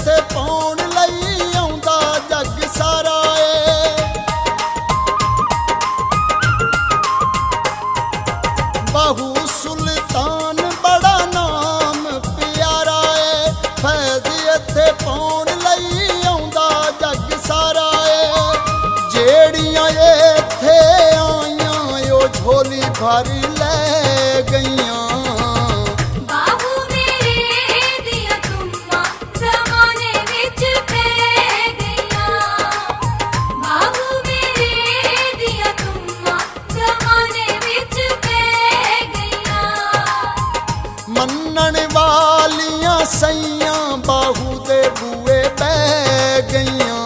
इत्थे पाउण लई आउंदा जग सारा ए। बाहू सुल्तान बड़ा नाम प्यारा ए, फैज़ इत्थे पाउण लई आउंदा जग सारा ए। जेड़ियां इत्थे आईयां ओ झोली भर लै गईयां। मन्नण वालियां सैयां बाहू दे बूए पै गईयां।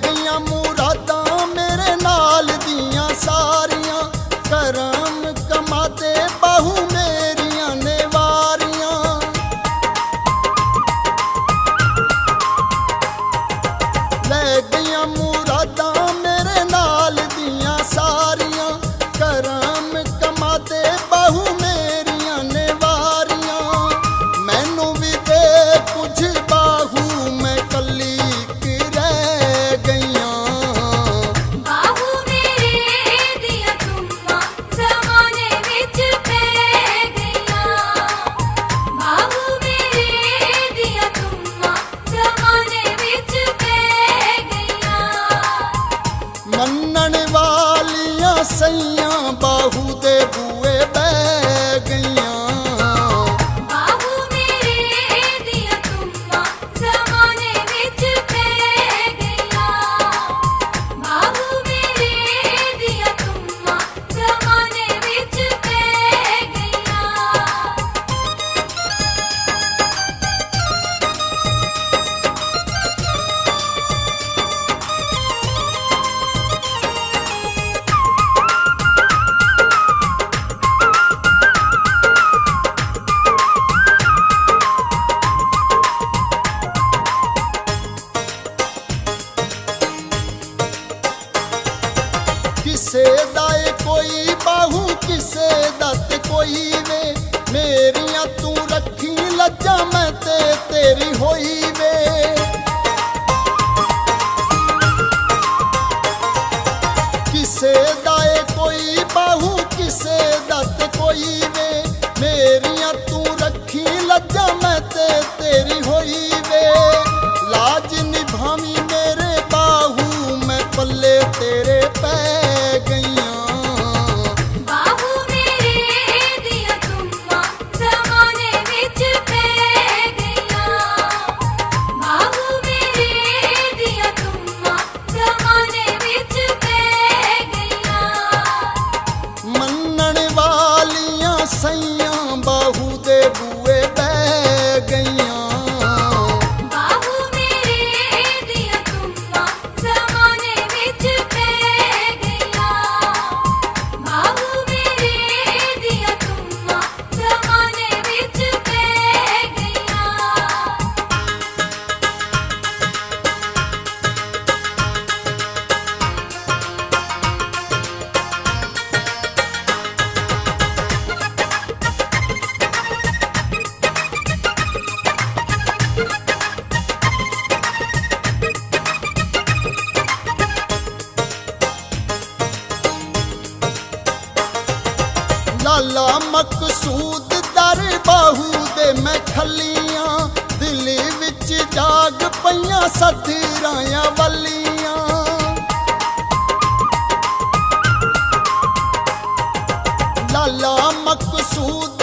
गईयां मुरादां मेरे नाल दियां सारियां, करम कमाते बाहू मेरियां ने वारियां। लै गईयां मुरादां मेरे नाल दियां सारियां, करम कमाते बाहू मेरियां ने वारियां। मैनू भी दे कुछ बाहू मैं कली मन्नण वालियां सैयां बाहू दे बूए बह गईयां। किसे दाए कोई बाहू किसे दत कोई वे, मेरियां तू रखी लज्जा मैं ते तेरी होई वे। किसे दाए कोई बाहू किसे दत कोई वे, मेरियां तू रखी लज्जा मैं ते तेरी होई वे। लाज निभावी मेरे बाहू मैं पल्ले तेरे पै सैयां बाहू दे बूए बह गईयां। लाला मकसूद दर बाहू दे मैं खलियां, दिल विच जाग पईयां सथरायां वलियां। लाला मकसूद